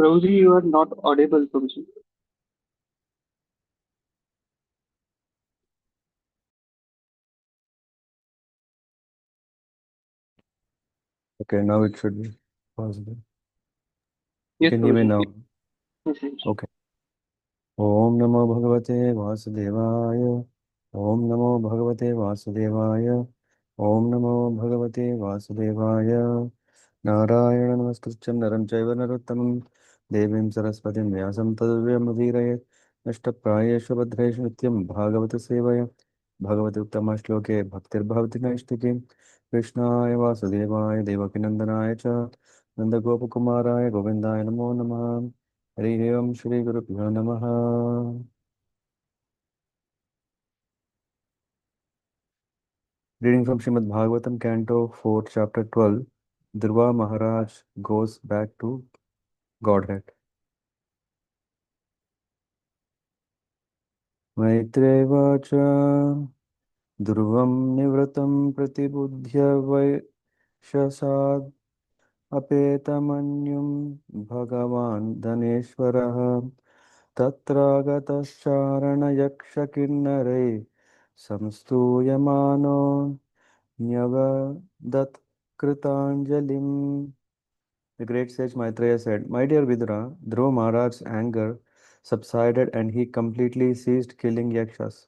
Prabhuji, you are not audible, Prabhuji. Okay, now it should be possible. You Yes, can hear me Prabhuji. now. Yes, yes. Okay. Om Namo Bhagavate Vasudevaya. Om Namo Bhagavate Vasudevaya. Om Namo Bhagavate Vasudevaya. Narayana Namaskrityam Naram Chaiva Narottamam Devim Saraswatim Vyasam Tadvyam Udhirayet Nashtaprayeshu Bhadreshu Nityam Bhāgavata-sevayā Bhagavate Uttama Shloke Bhaktir Bhavati Naishtike Krishnaya Vasudevaya Devakinandanaya Cha Nanda Gopakumaraya Govindaya Namo Namaha Hare Om Shri Guru Pyo Namaha. Reading from Srimad Bhagavatam, Canto 4, Chapter 12. Dhruva Maharaj goes back to Godhead. Maitrevacha Dhruvam Nivratam Pratibudhya Vaishasad Apetamanyum Bhagavan Dhaneshwaraha Tatragatascharana Yaksha Kinnare Samstuyamano Nyavadat Kritanjalim. The great sage Maitreya said, My dear Vidura, Dhruva Maharaj's anger subsided and he completely ceased killing yakshas.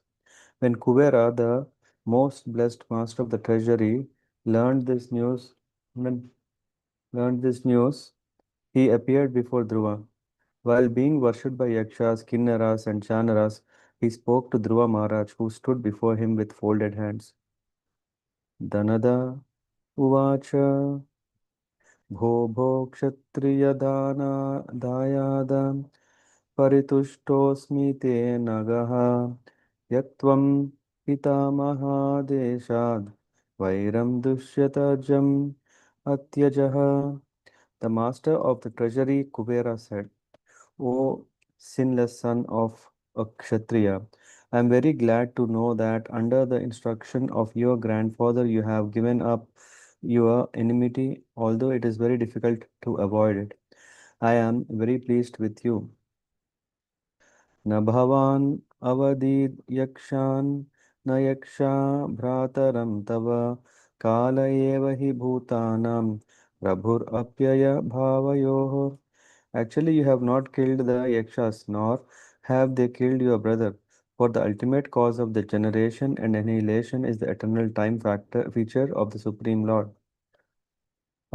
When Kuvera, the most blessed master of the treasury, learned this news, when learned this news, he appeared before Dhruva. While being worshipped by yakshas, kinnaras, and chanaras, he spoke to Dhruva Maharaj, who stood before him with folded hands. Dhanada Uvacha भो भो क्षत्रियदाना दायाद परितुष्टोऽस्मि ते नगः यत्त्वं पितामहादेशाद् वैरं दुष्यतजम् अत्यजः. The master of the treasury Kubera said, O sinless son of a Kshatriya, I am very glad to know that under the instruction of your grandfather you have given up your enmity, although it is very difficult to avoid it. I am very pleased with you. न भवान् अवदीद् यक्षान् न यक्षा भ्रातरं तव काल एव हि भूतानां प्रभुरप्यय भावयोः. Actually, you have not killed the yakshas, nor have they killed your brother. For the ultimate cause of the generation and annihilation is the eternal time factor feature of the Supreme Lord.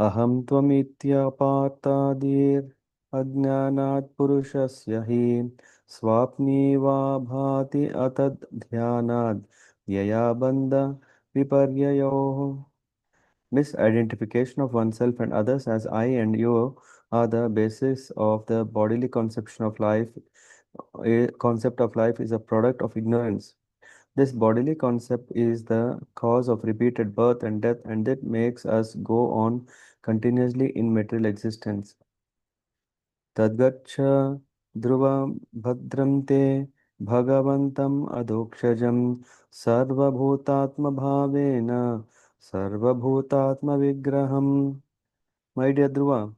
अहं त्वमित्यपार्थादिर् अज्ञानात् पुरुषस्य हि स्वाप्नी वा भाति अतद् ध्यानाद् यया बन्ध विपर्ययोः. Misidentification of oneself and others as I and you are the basis of the bodily conception of life. A concept of life is a product of ignorance. This bodily concept is the cause of repeated birth and death, and that makes us go on continuously in material existence. Tadgacha dhruva bhadram te bhagavantam adokshajam sarvabhutatma bhavena sarvabhutatma vigraham. My dear Dhruva,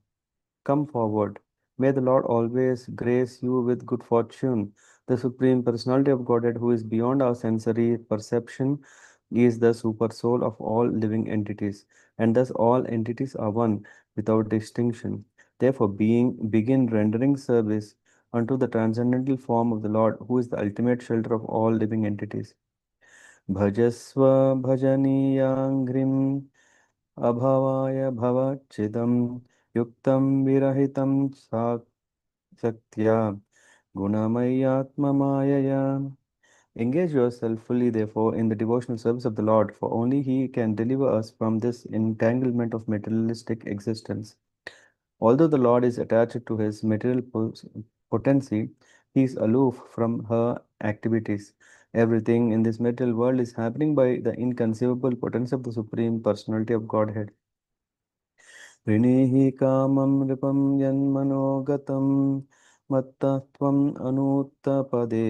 come forward. May the Lord always grace you with good fortune. The Supreme Personality of Godhead, who is beyond our sensory perception, is the super soul of all living entities, and thus all entities are one without distinction. Therefore, begin rendering service unto the transcendental form of the Lord, who is the ultimate shelter of all living entities. Bhajasva bhajaniyangrim अभवाय भवच्चिदं युक्तं विरहितं शक्त्या गुणमय्यात्ममायया. Engage yourself fully, therefore, in the devotional service of the Lord, for only He can deliver us from this entanglement of materialistic existence. Although the Lord is attached to His material potency, He is aloof from her activities. Everything in this material world is happening by the inconceivable potency of the Supreme Personality of Godhead. ऋणेहि कामं नृपं यन्मनोगतं मत्तः त्वम् अनूत्तपदे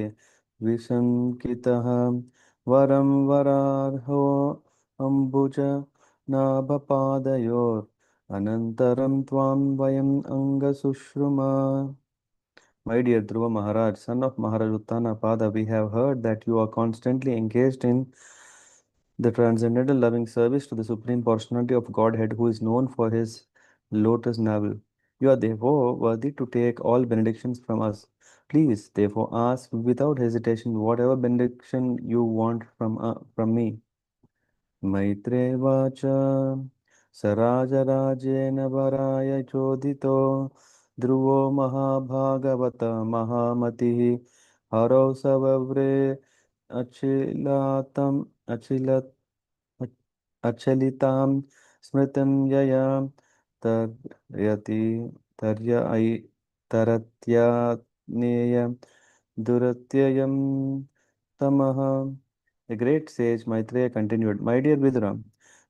विशङ्कितः वरं वरार्हो Ambuj नाभपादयोर् Anantaram tvam vayam anga sushruma. My dear Dhruva Maharaj, son of Maharaj Uttanapada, we have heard that you are constantly engaged in the transcendental loving service to the Supreme Personality of Godhead, who is known for his lotus navel. You are therefore worthy to take all benedictions from us. Please, therefore, ask without hesitation whatever benediction you want from me. मैत्रेवाच स राजराजेन वराय चोदितो ध्रुवो महाभागवत महामतिः हरौ सवव्रे अचिलातम् अचलितां स्मृतिं यया तर्यति तर्ययि तरत्याज्ञेय दुरत्ययं तमः. The great sage Maitreya continued, My dear Vidura,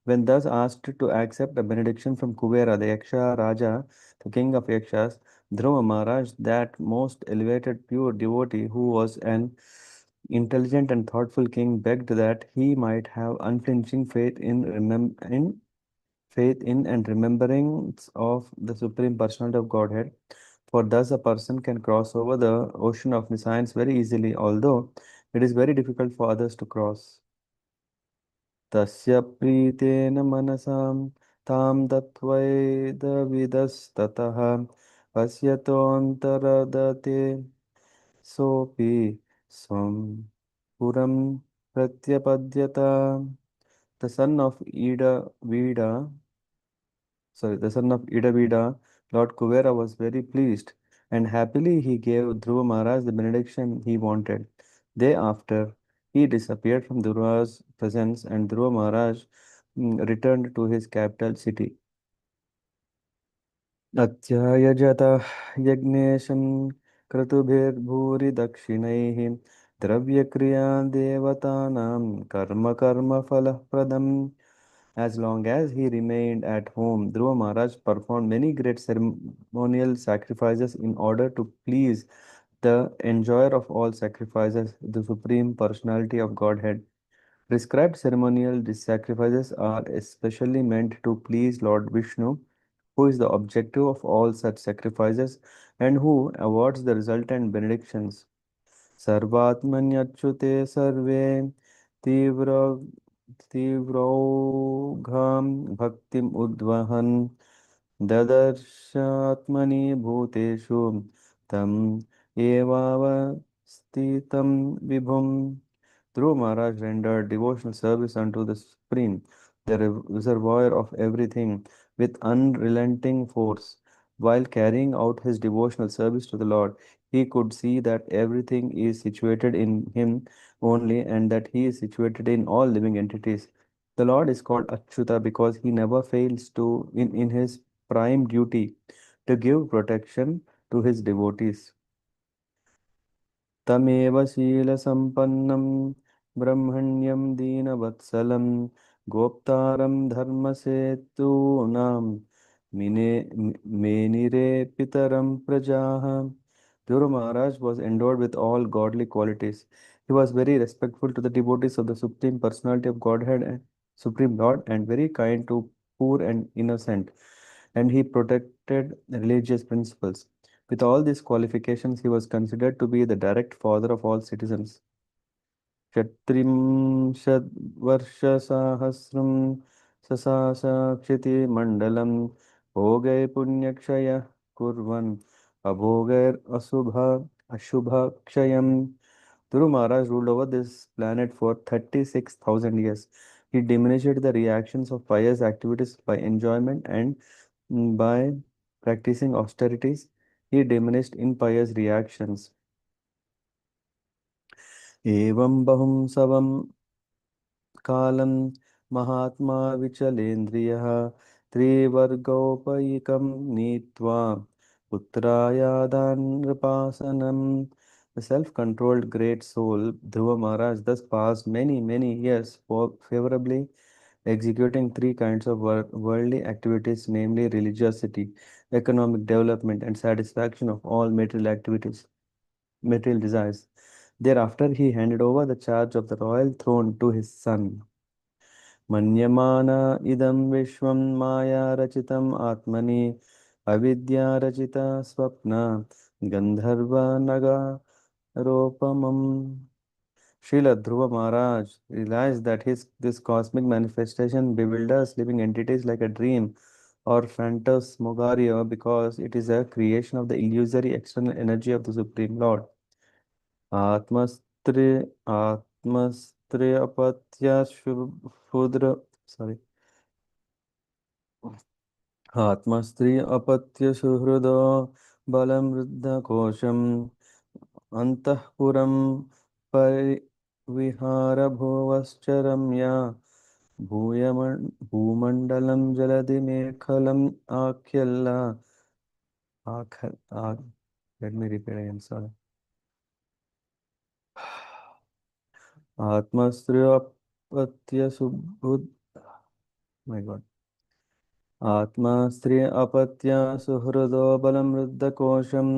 when thus asked to accept a benediction from Kuvera, the Yaksha Raja, the king of Yakshas, Dhruva Maharaj, that most elevated pure devotee who was an intelligent and thoughtful king, begged that he might have unflinching faith in and remembrance of the Supreme Personality of Godhead. For thus a person can cross over the ocean of nescience very easily, although it is very difficult for others to cross. तस्य प्रीतेन मनसां तां दत्वैदविदस्ततः पश्यतोऽन्तरदते सोऽपि स्वं पुरं प्रत्यपद्यत. The son of the son of Idavida, Lord Kuvera was very pleased, and happily he gave Dhruva Maharaj the benediction he wanted. Thereafter, he disappeared from Dhruva's presence, and Dhruva Maharaj returned to his capital city. अत्यायजतः यज्ञेशं क्रतुभिर्भूरि दक्षिणैः द्रव्यक्रिया देवतानां कर्म फलप्रदम्. As long as he remained at home, Dhruva Maharaj performed many great ceremonial sacrifices in order to please the enjoyer of all sacrifices, the Supreme Personality of Godhead. Prescribed ceremonial sacrifices are especially meant to please Lord Vishnu, who is the objective of all such sacrifices and who awards the resultant benedictions. सर्वात्मन्यच्युते सर्वे तीव्र तीव्रौघां भक्तिम् उद्वहन् ददर्शात्मनि भूतेषु तम् एवावस्थितं विभुम्. Dhruva Maharaj rendered devotional service unto the Supreme, the reservoir of everything, with unrelenting force. While carrying out his devotional service to the Lord, he could see that everything is situated in him only and that he is situated in all living entities. The Lord is called Achyuta because he never fails in his prime duty to give protection to his devotees. तमेव शीलसम्पन्नं ब्रह्मण्यं दीनवत्सलं गोप्तारं धर्मसेतूनां मिने मेनिरे पितरं प्रजाः. Dhruva Maharaj was endowed with all godly qualities. He was very respectful to the devotees of the Supreme Personality of Godhead and Supreme Lord and very kind to poor and innocent, and he protected religious principles. With all these qualifications, he was considered to be the direct father of all citizens. चत्रिंशद्वर्षसाहस्रं ससाक्षितिमण्डलं भोगै पुण्यक्षयः कुर्वन् अशुभक्षयम्. Dhruva Maharaj ruled over this planet for 36,000 years. He diminished the reactions of pious activities by enjoyment and by practicing austerities. He diminished impious reactions. एवं बहुंसवं कालं महात्मा विचलेन्द्रियः त्रिवर्गोपैकं नीत्वा पुत्रायादानृपासनम्. The self-controlled great soul, Dhruva Maharaj, thus passed many years favorably executing three kinds of worldly activities, namely religiosity, economic development, and satisfaction of all material desires. Thereafter, he handed over the charge of the royal throne to his son. मन्यमाना इदं विश्वं माया रचितम् आत्मनि अविद्या रचिता स्वप्न गन्धर्व नगारोपमम्. Srila Dhruva Maharaj realized that this cosmic manifestation bewilders living entities like a dream or phantasmagoria because it is a creation of the illusory external energy of the Supreme Lord. Atmastri Atmastriyapatya Shudra sorry Atmastriyapatya Suhrudo Balam Riddha Kosham Antahpuram Parivihara भूमण्डलं जलधिमेखलम् आख्यल्ल आख आ- let me repeat again, sorry. आत्मस्त्रियपत्य सुबुद् my god आत्मस्त्रिय अपत्य सुहृदो बलमृद्धकोशम्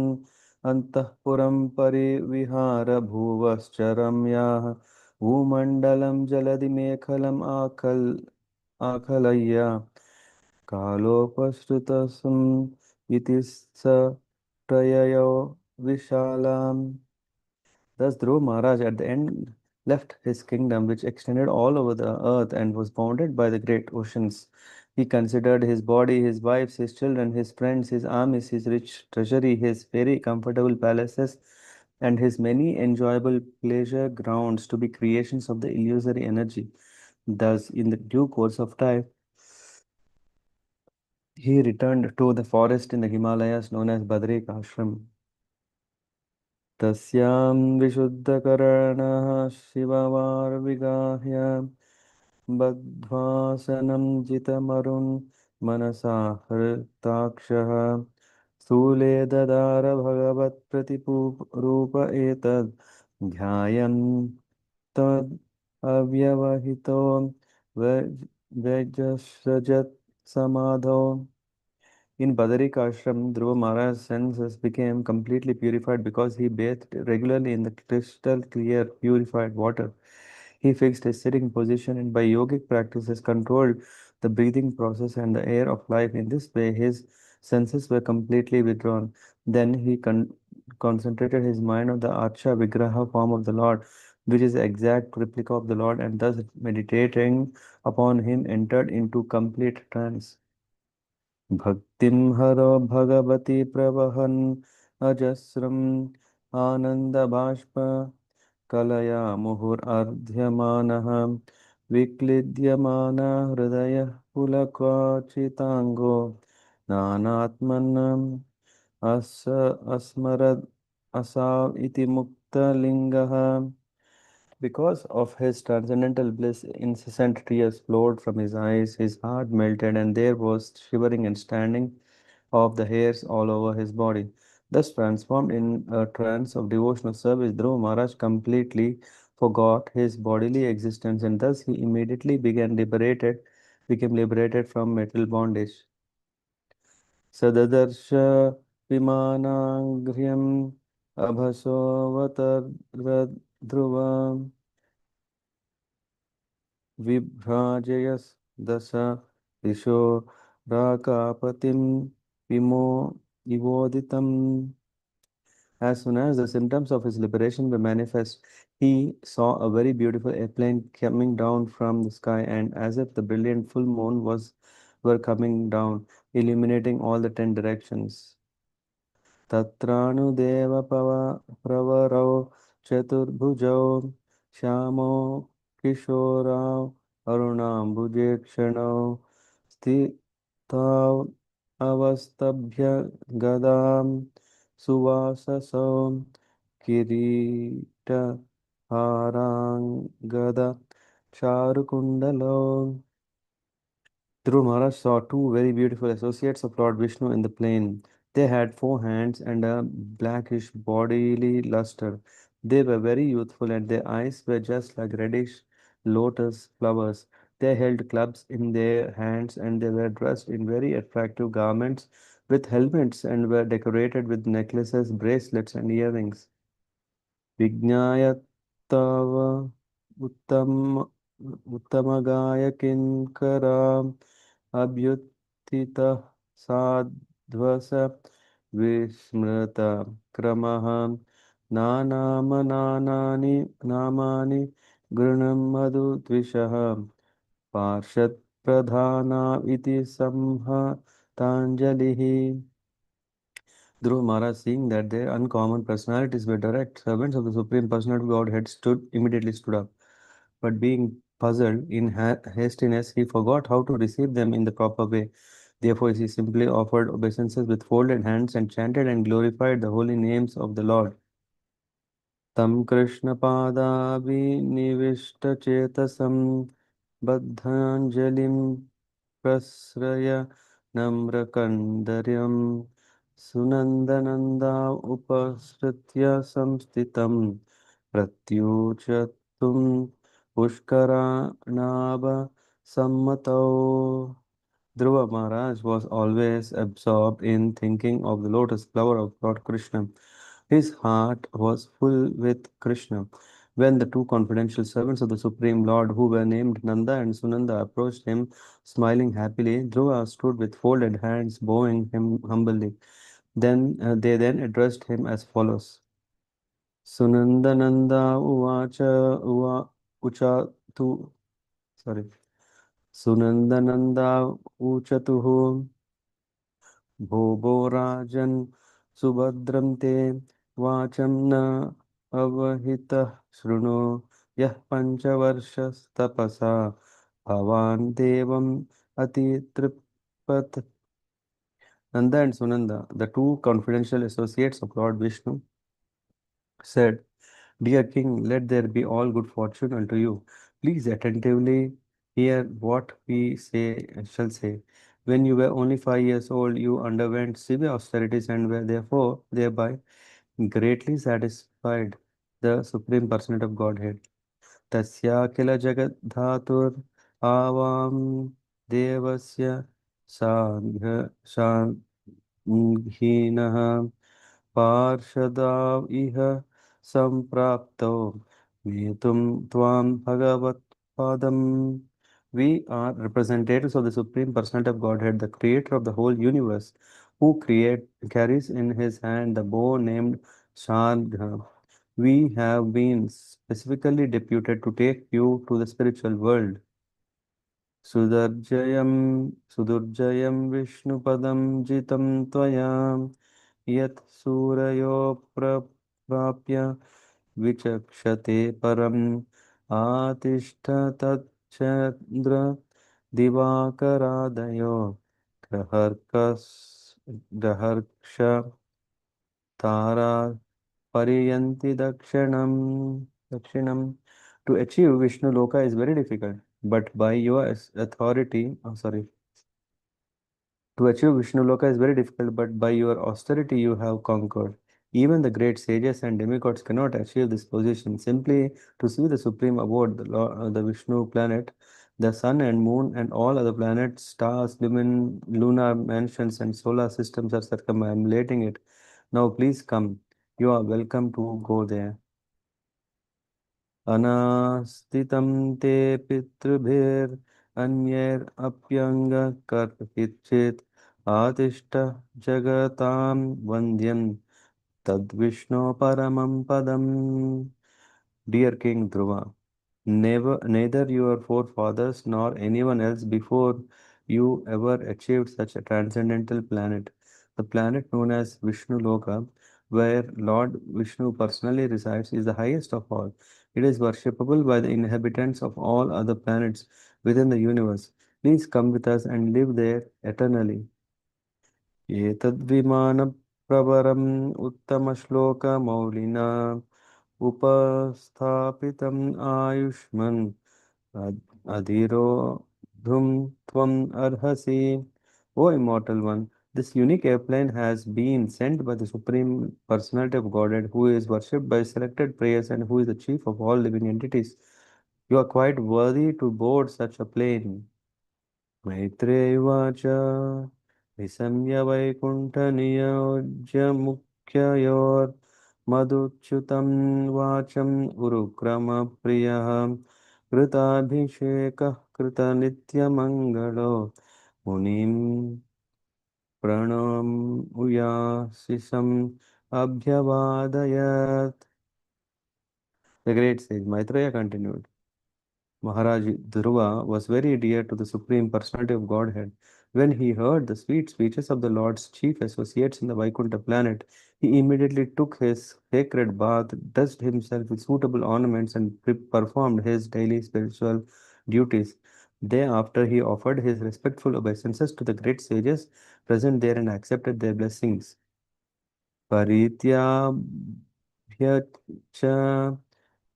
अन्तःपुरं परिविहार भुवश्चरम्याः भूमण्डलं जलधिमेखलम् आकलय्य कालोपसृतसुम् इति स प्रययो विशालाम्. Thus Dhruva Maharaj at the end left his kingdom, which extended all over the earth and was bounded by the great oceans. He considered his body, his wives, his children, his friends, his armies, his rich treasury, his very comfortable palaces, and his many enjoyable pleasure grounds to be creations of the illusory energy. Thus, in the due course of time, he returned to the forest in the Himalayas known as Badrik Ashram. तस्यां विशुद्धकरणः शिववार्विगाह्य बद्ध्वासनं जितमरुन् मनसा हृताक्षः स्थूले ददार भगवत्प्रतिरूप एतद् ध्यायन् तदव्यवहितो व्यजसृजत् समाधौ. In Badarik Ashram, Dhruva Maharaj's senses became completely purified because he bathed regularly in the crystal clear, purified water. He fixed his sitting position and by yogic practices controlled the breathing process and the air of life. In this way, his senses were completely withdrawn. Then he concentrated his mind on the Archa Vigraha form of the Lord, which is the exact replica of the Lord, and thus meditating upon him entered into complete trance. भक्तिं हरो भगवति प्रवहन् अजस्रम् आनन्दबाष्प कलया मुहुरर्ध्यमानः विक्लिद्यमान हृदयः पुलकाचिताङ्गो नानात्मनम् अस्मरद् असाव इति मुक्तलिङ्गः. Because of his transcendental bliss, incessant tears flowed from his eyes, his heart melted, and there was shivering and standing of the hairs all over his body. Thus transformed in a trance of devotional service, Dhruva Maharaj completely forgot his bodily existence, and thus he immediately became liberated from material bondage. Sadadarsha Vimanagryam Abhasovatar Dhruva विभ्राजयस् दश दिशो राकापतिं विमो विवोदितम्. As soon as the symptoms of his liberation were manifest, he saw a very beautiful airplane coming down from the sky, and as if the brilliant full moon were coming down, illuminating all the 10 directions. तत्रानुदेवपव प्रवरौ चतुर्भुजौ श्यामौ किशोरौ अरुणाम्बुजे क्षणौ स्थितौ अवस्तभ्य गदां सुवाससौ किरीटहाराङ्गद चारुकुण्डलौ. Dhruva Maharaj saw two very beautiful associates of Lord Vishnu in the plain. They had 4 hands and a blackish bodily luster. They were very youthful and their eyes were just like reddish lotus flowers. They held clubs in their hands and they were dressed in very attractive garments with helmets and were decorated with necklaces, bracelets, and earrings. Vijnaya tava uttam उत्तमगायकिङ्कराम् अभ्युत्थितः साध्वस विस्मृत क्रमः नानामनानानि नामानि गृह्णमधुद्विषः पार्षत्प्रधाना इति संहताञ्जलिः. Dhruva Maharaj, seeing that their uncommon personalities were direct servants of the Supreme Personality of Godhead, immediately stood up. But being puzzled in hastiness, he forgot how to receive them in the proper way. Therefore, he simply offered obeisances with folded hands and chanted and glorified the holy names of the Lord. Tam Krishna Padavi Bद्धञ्जलिं प्रस्रय नम्रकण्डर्यं सुनन्दनन्दा उपसृत्य संस्थितं प्रत्युचतुं पुष्कराणाभसम्मतौ. Dhruva Maharaj was always absorbed in thinking of the lotus flower of Lord Krishna. His heart was full with Krishna. When the two confidential servants of the Supreme Lord, who were named Nanda and Sunanda, approached him, smiling happily, Dhruva stood with folded hands, bowing him humbly. They then addressed him as follows: Sunandananda ucha tu sorry Sunandananda uchatuhu भोगो राजन् सुभद्रं ते वाचं न अवहितः शृणु यः पञ्चवर्षस्तपसा भवान् देवम् अतितृप्त. Nanda and Sunanda, the two confidential associates of Lord Vishnu, said, Dear King, let there be all good fortune unto you. Please attentively hear what we shall say. When you were only 5 years old, you underwent severe austerities and were therefore thereby greatly satisfied the Supreme Personality of Godhead. Tasya kila jagat dhatur avam devasya sanghinah पार्षदाव इह संप्राप्तो नेतुम त्वां भगवत पादम. We are representatives of the Supreme Personality of Godhead, the creator of the whole universe, who carries in his hand the bow named Shadha. We have been specifically deputed to take you to the spiritual world. सुदर्जयं सुदुर्जयं विष्णुपदं जितं त्वया यत् सूरयो प्रप्राप्य विचक्षते परम् आतिष्ठ तच्चन्द्र दिवाकरादयो ग्रहर्कस् ग्रहर्क्ष तारा परियन्ति दक्षिणम्. To achieve Vishnu Loka is very difficult, but by your to achieve Vishnu Loka is very difficult, but by your austerity you have conquered. Even the great sages and demigods cannot achieve this position. Simply to see the supreme abode, the Vishnu planet, the sun and moon, and all other planets, stars, lunar mansions, and solar systems are circumambulating it. Now please come. You are welcome to go there. अनास्तितं ते पितृभिरन्यैरप्यङ्गकर्हिचित् आतिष्ठ जगतां वन्द्यं तद्विष्णो परमं पदम्. Dear King Dhruva, neither your forefathers nor anyone else before you ever achieved such a transcendental planet. The planet known as Vishnu Loka, where Lord Vishnu personally resides, is the highest of all. It is worshipable by the inhabitants of all other planets within the universe. Please come with us and live there eternally. एतद्विमानप्रवरम् उत्तमश्लोकमौलिना उपस्थापितम् आयुष्मन् अधिरोद्धुं त्वम् अर्हसि. O immortal one, this unique airplane has been sent by the Supreme Personality of Godhead, who is worshipped by selected prayers and who is the chief of all living entities. You are quite worthy to board such a plane. मैत्रेयवाच विसंज्ञ वैकुण्ठनियोज्यमुख्ययोर्मधुच्युतं वाचम् उरुक्रमप्रियः कृताभिषेकः कृतनित्यमङ्गलो मुनिं प्रणम्याशिषम् अभ्यवादयत्. The great sage Maitreya continued. Mahārāja Dhruva was very dear to the Supreme Personality of Godhead. When he heard the sweet speeches of the Lord's chief associates in the Vaikuntha planet, he immediately took his sacred bath, dressed himself with suitable ornaments, and performed his daily spiritual duties. Thereafter, he offered his respectful obeisances to the great sages present there and accepted their blessings. परित्याभ्य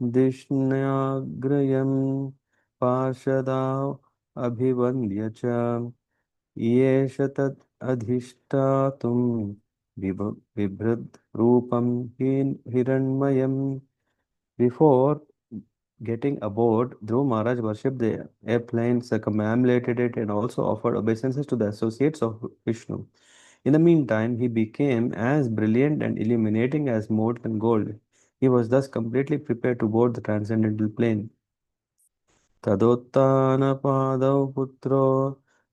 दिष्ण्याग्रयं पार्षदाव अभिवन्द्य च येष तत् अधिष्ठातुं बिभृद्रूपं हिरण्मयम्. Before getting aboard, Dhruva Maharaj worshipped the airplane, circumambulated it, and also offered obeisances to the associates of Vishnu. In the meantime, he became as brilliant and illuminating as molten gold. He was thus completely prepared to board the transcendental plane. तदोत्थानपादौ पुत्रो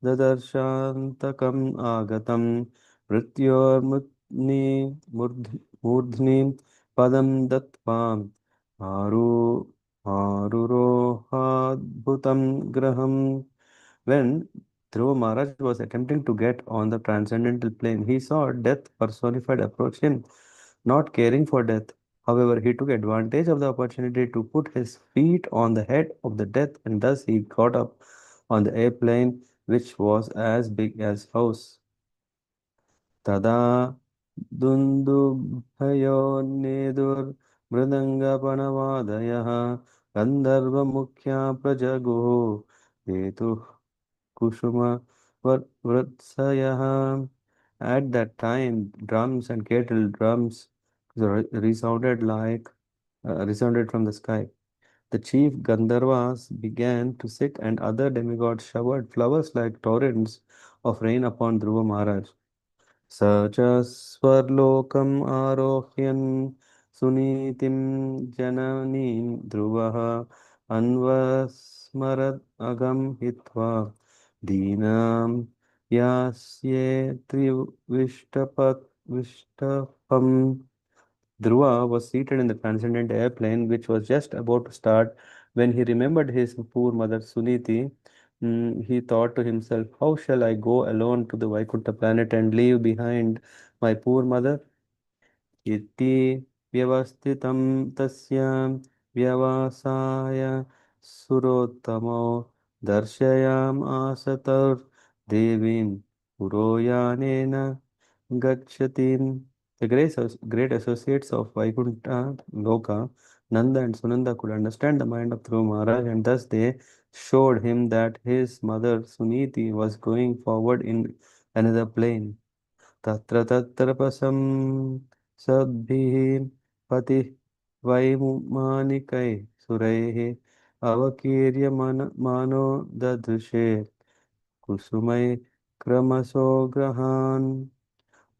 ददर्शान्तकम् आगतं मृत्योर्मुनि मूर्ध्नि पदं दत्त्वा आरु आरुरोहाद्भुतं ग्रहम्. When Dhruva Maharaj was attempting to get on the transcendental plane, he saw death personified approach him, not caring for death. However, he took advantage of the opportunity to put his feet on the head of the death, and thus he got up on the airplane, which was as big as house. तदा दुन्दुभयोन्नेदुर्मृदङ्गपणवादयः गन्धर्वमुख्या प्रजगुः हेतुः कुसुमवृत्सयः. At that time, drums and kettle drums resounded from the sky. The chief Gandharvas began to sit, and other demigods showered flowers like torrents of rain upon Dhruva Maharaj. स च स्वर्लोकम् आरोह्यन् सुनीतिं जननीं ध्रुवः अन्वस्मरत् अगं हित्वा दीनां यास्ये त्रिविष्टपम्. Dhruva was seated in the transcendent airplane, which was just about to start. When he remembered his poor mother Suniti, he thought to himself, how shall I go alone to the Vaikuntha planet and leave behind my poor mother? इति व्यवस्थितं तस्य व्यवसाय सुरोत्तमो दर्शयामास तर्देवीं पुरोयानेन गच्छतीम्. The great associates of Vaikuntha Loka, Nanda and Sunanda, could understand the mind of Dhruva Maharaj, and thus they showed him that his mother Suniti was going forward in another plane. तत्र तत्र सद्भिः पतिः वैमानिकैः सुरैः अवकीर्य मानो ददृशे कुसुमै क्रमशो ग्रहान्.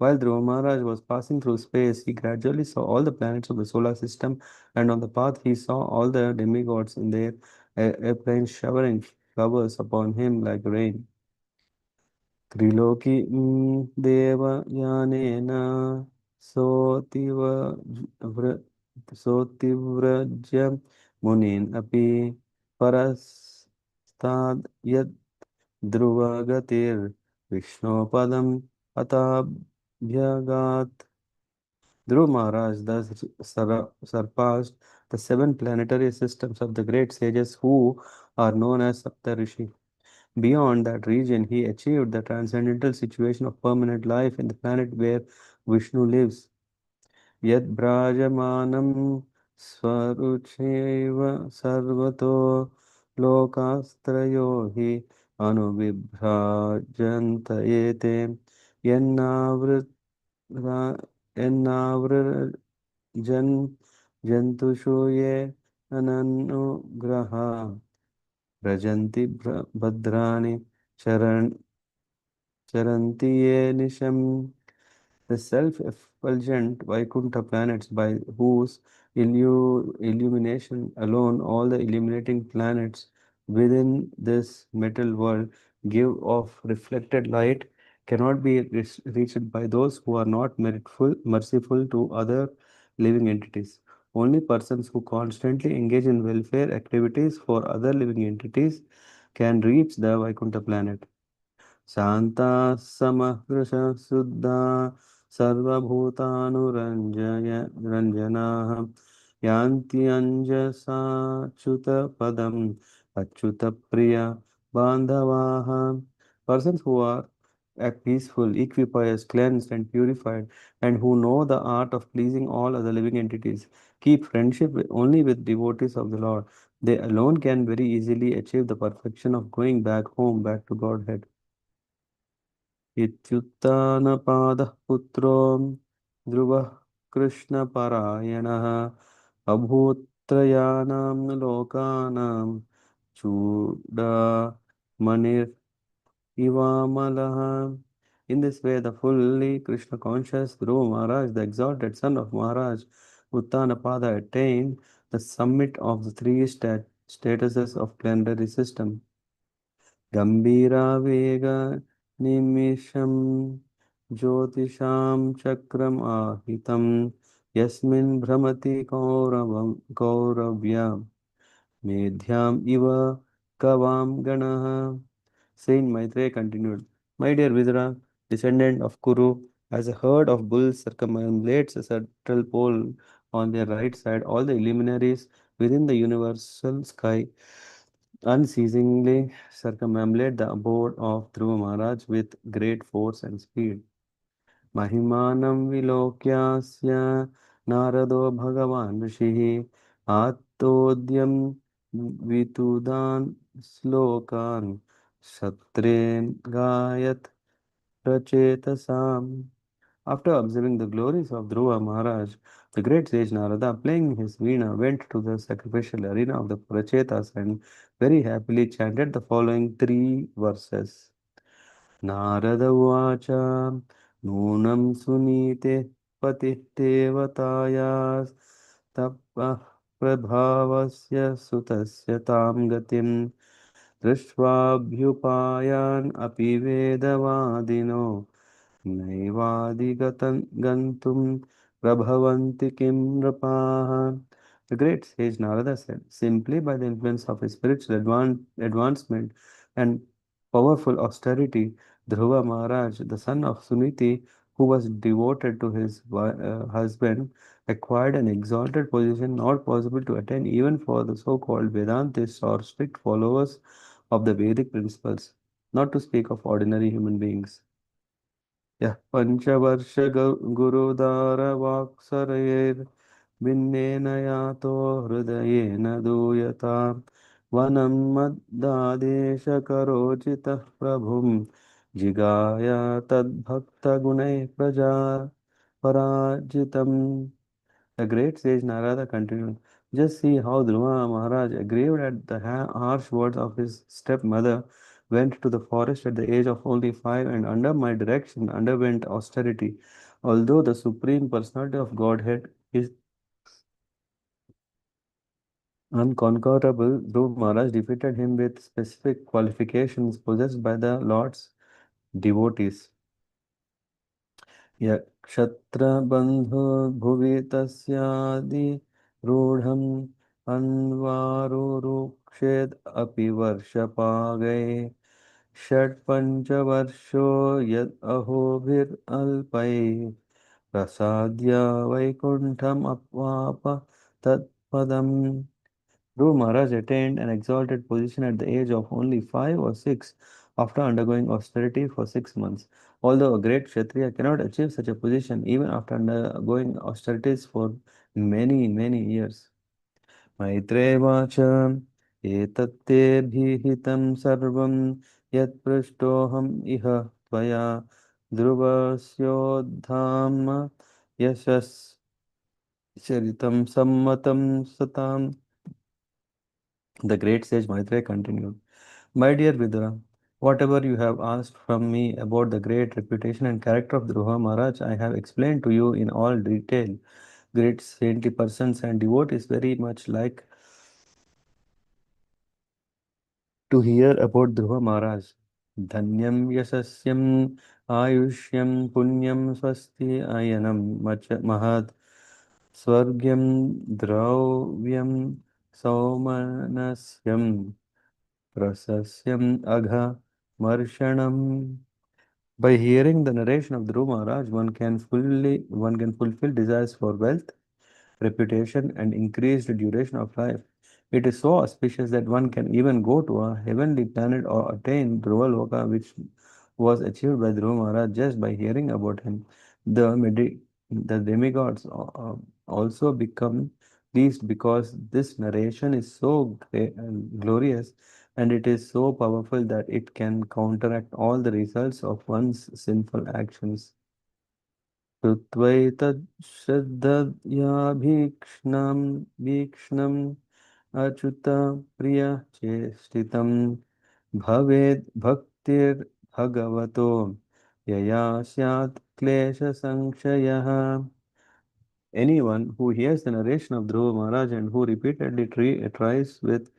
While Dhruva Maharaj was passing through space, he gradually saw all the planets of the solar system, and on the path he saw all the demigods in their airplanes showering flowers upon him like rain. त्रिलोकी देवयानेन सोऽतिव सोऽतिव्रज्य मुनीन् अपि परस्ताद् यद् ध्रुवगतिर्विष्णोपदम् अताभ्यगात्. Dhruva Maharaj thus surpassed the seven planetary systems of the great sages who are known as Saptarishi. Beyond that region, he achieved the transcendental situation of permanent life in the planet where Vishnu lives. Yad Brajamanam Swarucheva Sarvato Lokastrayo hi Anuvibhrajanta ete Yennavra Yennavra Jan Jantushu ye Ananugraha Rajanti Bhadrani Charan Charanti ye Nisham. The self-effulgent Vaikuntha planets, by whose illumination alone all the illuminating planets within this metal world give off reflected light, cannot be reached by those who are not merciful to other living entities. Only persons who constantly engage in welfare activities for other living entities can reach the Vaikuntha planet. शान्ता समकृश शुद्धा सर्वभूतानुरञ्जय रञ्जनाः यान्ति अंजसाच्युतपदम् अच्युतप्रिय बान्धवाः. Persons who are peaceful, equipoised, cleansed, and purified, and who know the art of pleasing all other living entities, keep friendship only with devotees of the Lord. They alone can very easily achieve the perfection of going back home, back to Godhead. इत्युत्थानपादः पुत्रो ध्रुवः कृष्णपरायणः अभूत्त्रयाणां लोकानां चूडामणिरिवामलः. In this way, the fully Krishna conscious Dhruva Maharaj, the exalted son of Maharaj Uttanapada, attained the summit of the three statuses of planetary system. गम्भीरावेग निमिषं ज्योतिषां चक्रम् आहितं यस्मिन् भ्रमति कौरव्य मेध्याम् इव कवां गणः. Saint Maitreya continued, My dear Vidura, descendant of Kuru, as a herd of bulls circumambulates a central pole on their right side, all the luminaries within the universal sky unceasingly circumambulate the abode of Dhruva Maharaj with great force and speed. Mahimanam vilokyasya narado bhagavan rishihi attodyam vitudan slokan shatren gayat prachetasam. After observing the glories of Dhruva Maharaj, the great sage Narada, playing his veena, went to the sacrificial arena of the Prachetas and very happily chanted the following three verses. Narada Uvacha Nunam Sunite Patih Devatayas Tapah Prabhavasya Sutasya Tam Gatim Drishtvaabhyupayan Api Vedavadino Naivadigatam gantum prabhavanti kim nrapaha. The great sage Narada said, simply by the influence of his spiritual advancement and powerful austerity, Dhruva Maharaj, the son of Suniti, who was devoted to his husband, acquired an exalted position not possible to attain even for the so-called Vedantists or strict followers of the Vedic principles, not to speak of ordinary human beings. यः पञ्चवर्ष गुरुदारवाक्सरयैर्भिन्नेन यातो हृदयेन दूयतां वनं मद्दादेशकरोचितः प्रभुं जिगाय तद्भक्तगुणैः प्रजा पराजितम्. The great sage Narada continued, Just see how Dhruva Maharaj, aggrieved at the harsh words of his stepmother, went to the forest at the age of only 5 and under my direction underwent austerity. Although the Supreme Personality of Godhead is unconquerable, Dhruva Maharaj defeated him with specific qualifications possessed by the Lord's devotees. क्षत्रबन्धुर्भुवि तस्यादि रूढम् अन्वारुरुक्षेद् अपि वर्षपागैः षट्पञ्चवर्षो यद् अहोभिरल्पैः प्रसाद्य वैकुण्ठम् अप्वाप तत्पदम्. Dhruva Maharaj attained an exalted position at the age of only 5 or 6 after undergoing austerity for 6 months. Although a great Kshatriya cannot achieve such a position even after undergoing austerities for many, many years. Maitreya etatte bhihitam sarvam yat prashtoham iha tvaya dhruvasyodham yashas charitam sammatam satam. The great sage Maitreya continued, My dear Vidura, Whatever you have asked from me about the great reputation and character of Dhruva Maharaj, I have explained to you in all detail. Great saintly persons and devotees very much like to hear about Dhruva Maharaj. Dhanyam yasasyam ayushyam punyam swasti ayanam mahad swargyam dravyam saumanasyam prasasyam agha marshanam. By hearing the narration of Dhruva Maharaj, one can fulfill desires for wealth, reputation, and increased duration of life. It is so auspicious that one can even go to a heavenly planet or attain Dhruva Loka, which was achieved by Dhruva Maharaj just by hearing about him. The demigods also become pleased because this narration is so glorious and it is so powerful that it can counteract all the results of one's sinful actions. श्रुत्वैतच्छ्रद्धया भीक्ष्णम् अच्युतप्रिय चेष्टितं भवेद् भक्तिर्भगवतो यया स्यात् क्लेशसंक्षयः. Anyone who hears the narration of Dhruva Maharaj and who repeatedly tries with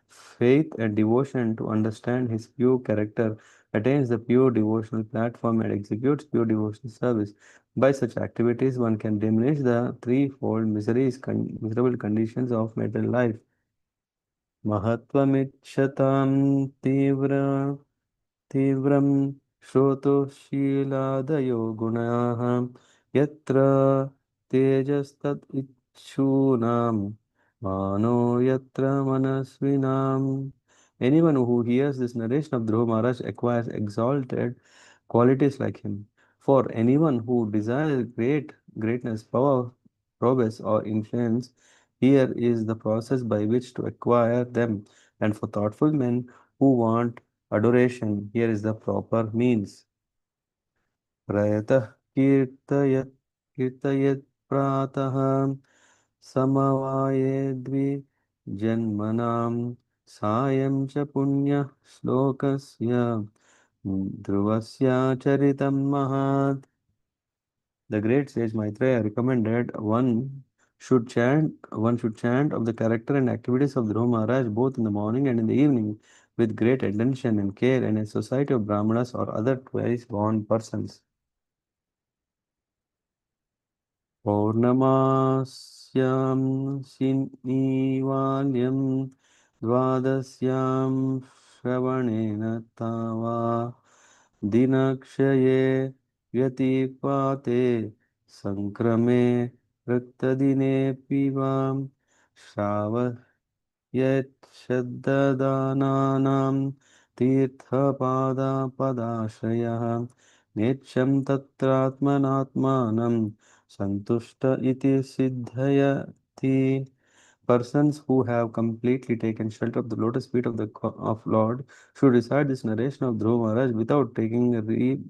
faith and devotion to understand his pure character attains the pure devotional platform and executes pure devotional service. By such activities, one can diminish the threefold miserable conditions of material life. महत्त्वमिच्छतां तीव्र तीव्रं श्रोतोशीलादयो गुणाः यत्र तेजस्तत् इच्छूनां मानो यत्र मनस्विनाम्. Anyone who hears this narration of Dhruva Maharaj acquires exalted qualities like him. For anyone who desires greatness, power, prowess, or influence, here is the process by which to acquire them. And for thoughtful men who want adoration, here is the proper means. प्रयतः कीर्तयत् प्रातः समवाये द्विजन्मनां सायं च पुण्यः श्लोकस्य ध्रुवस्य चरितं महत्. The great sage Maitreya recommended one should chant of the character and activities of Dhruva Maharaj both in the morning and in the evening with great attention and care in a society of Brahmanas or other twice born persons. पौर्णमास्यां शनिवाल्यं द्वादश्यां श्रवणेन तावा दिनक्षये व्यतिपाते सङ्क्रमे रक्तदिनेऽपि वां श्रावयच्छब्ददानानां तीर्थपादापदाश्रयः नेच्छं तत्रात्मनात्मानं Santushta iti siddhayati. Persons who have completely taken shelter of the lotus feet of the of Lord should recite this narration of Dhruva Maharaj without taking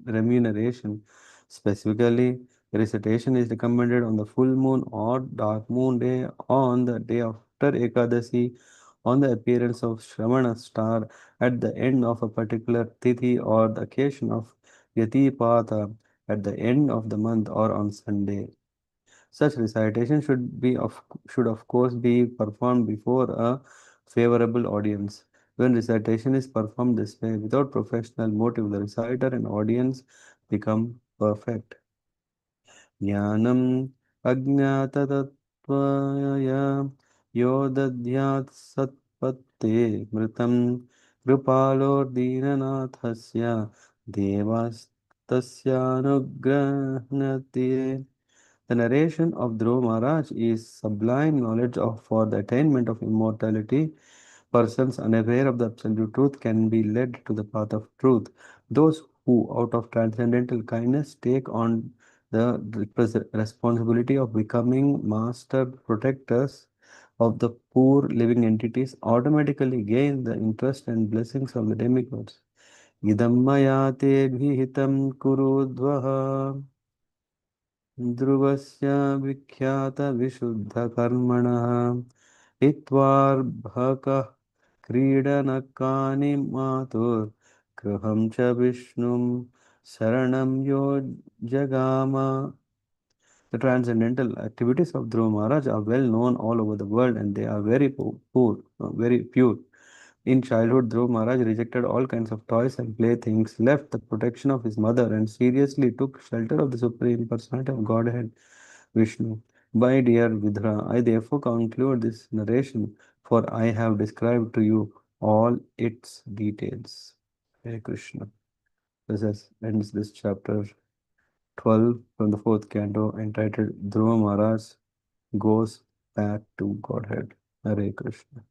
remuneration. Specifically, the recitation is recommended on the full moon or dark moon day, on the day after Ekadasi, on the appearance of Shravana star at the end of a particular tithi, or the occasion of Yatipata at the end of the month, or on Sunday. Such recitation should of course be performed before a favorable audience. When recitation is performed this way without professional motive, the reciter and audience become perfect. ज्ञानम् अज्ञाततत्त्वाय यो दद्यात् सत्पत्ते मृतं कृपालोर्दीननाथस्य देवास्तस्यानुगृह्णते. The narration of Dhruva Maharaj is sublime knowledge for the attainment of immortality. Persons unaware of the absolute truth can be led to the path of truth. Those who, out of transcendental kindness, take on the responsibility of becoming master protectors of the poor living entities automatically gain the interest and blessings of the demigods. Idam maya te bhihitam kurudvaha ध्रुवस्य विख्यातविशुद्धकर्मणः हित्वार्भकः क्रीडनकानि मातुः Graham cha Vishnum Saranam yo Jagama. The transcendental activities of Dhruva Maharaj are well known all over the world and they are very very pure. In childhood, Dhruva Maharaj rejected all kinds of toys and playthings, left the protection of his mother, and seriously took shelter of the Supreme Personality of Godhead, Vishnu. My dear Vidra, I therefore conclude this narration, for I have described to you all its details. Hare Krishna. Ends this chapter 12 from the fourth canto entitled Dhruva Maharaj Goes Back to Godhead. Hare Krishna.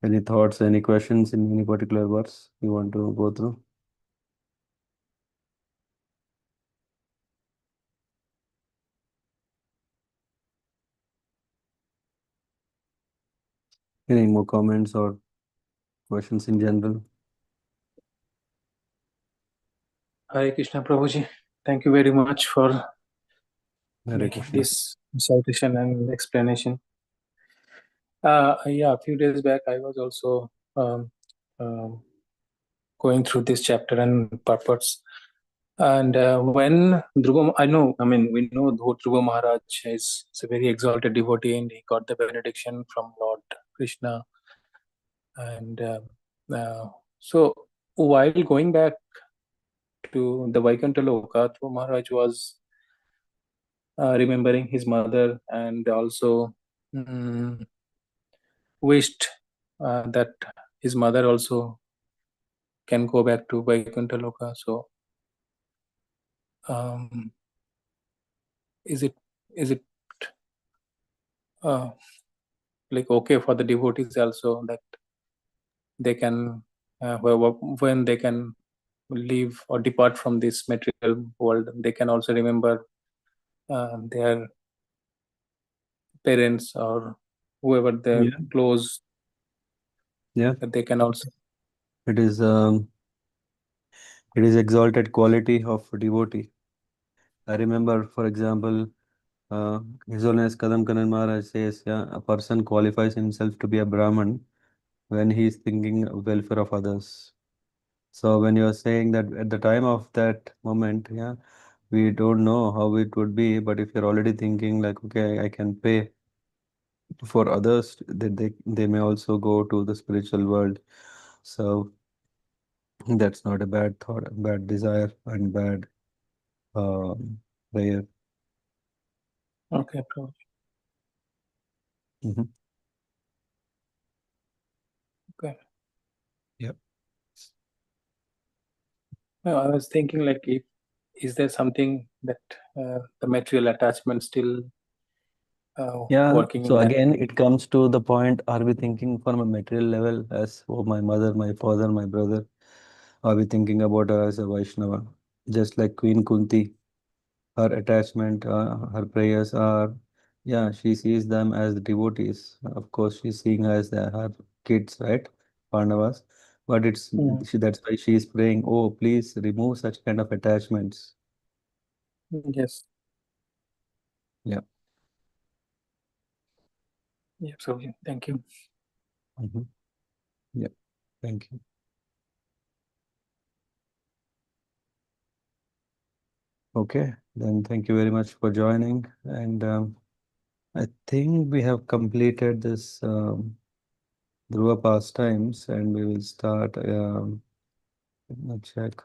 Any thoughts, any questions in any particular verse you want to go through? Any more comments or questions in general? Hare Krishna Prabhuji. Thank you very much for Hare making Krishna. this citation and explanation. Yeah, a few days back I was also going through this chapter and purports. And when Dhruva, we know Dhruva Maharaj is a very exalted devotee and he got the benediction from Lord Krishna. And so while going back to the Vaikuntha Loka, Dhruva Maharaj was remembering his mother and also wished that his mother also can go back to Vaikuntha Loka. So, is it like okay for the devotees also that they can when they can leave or depart from this material world, they can also remember their parents or whoever they're Yeah. close. Yeah. That they can also. It is exalted quality of devotee. I remember, for example, His Holiness Kadam Kanan Maharaj says, yeah, a person qualifies himself to be a Brahman when he is thinking of welfare of others. So when you are saying that at the time of that moment, yeah, we don't know how it would be, but if you're already thinking like, okay, I can pay for others, that they may also go to the spiritual world. So that's not a bad thought, bad desire, and bad prayer. Okay, Prabhu. Mm-hmm. Okay. Yep. No, I was thinking like, is there something that the material attachment still Yeah, working so in that? again, it comes to the point, are we thinking from a material level as, oh, my mother, my father, my brother? Are we thinking about her as a Vaishnava? Just like Queen Kunti, her attachment, her prayers are, yeah, she sees them as devotees. Of course, she's seeing as her kids, right? Pandavas. But that's why she is praying, oh, please remove such kind of attachments. Yes. Yeah. Yeah, absolutely. Thank you. Mm-hmm. Yeah. Thank you. Okay, then thank you very much for joining. And I think we have completed this Dhruva pastimes and we will start. Let me check.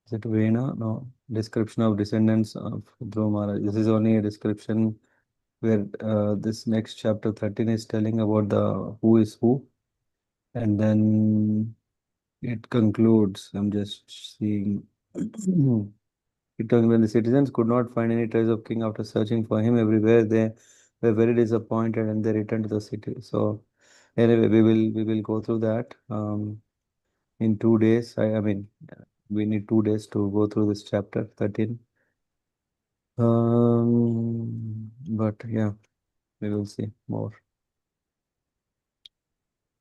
Is it Vena? No. Description of descendants of Dhruva Maharaj. This is only a description where this next chapter 13 is telling about the who is who. And then it concludes. I'm just seeing. It told when the citizens could not find any trace of king after searching for him everywhere, they were very disappointed and they returned to the city. So anyway, we will go through that in 2 days. I mean, we need 2 days to go through this chapter 13. But yeah, we will see more.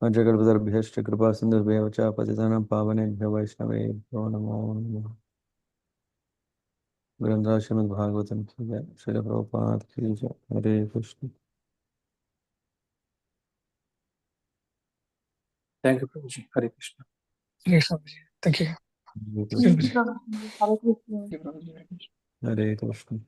जगद्भ्यश्च कृपा सिन्धुभ्यः च पतितानां पावनेभ्यो वैष्णवेभ्यो नमो नमः। ग्रंथराज श्रीमद् भागवतम की जय, श्रील प्रभुपाद की जय। हरे Krishna. Thank you, Prabhuji. Hare Krishna. Yes, Swamiji. Thank you. Hare Thank you, Krishna. Swamiji. Hare Krishna. Hare Krishna.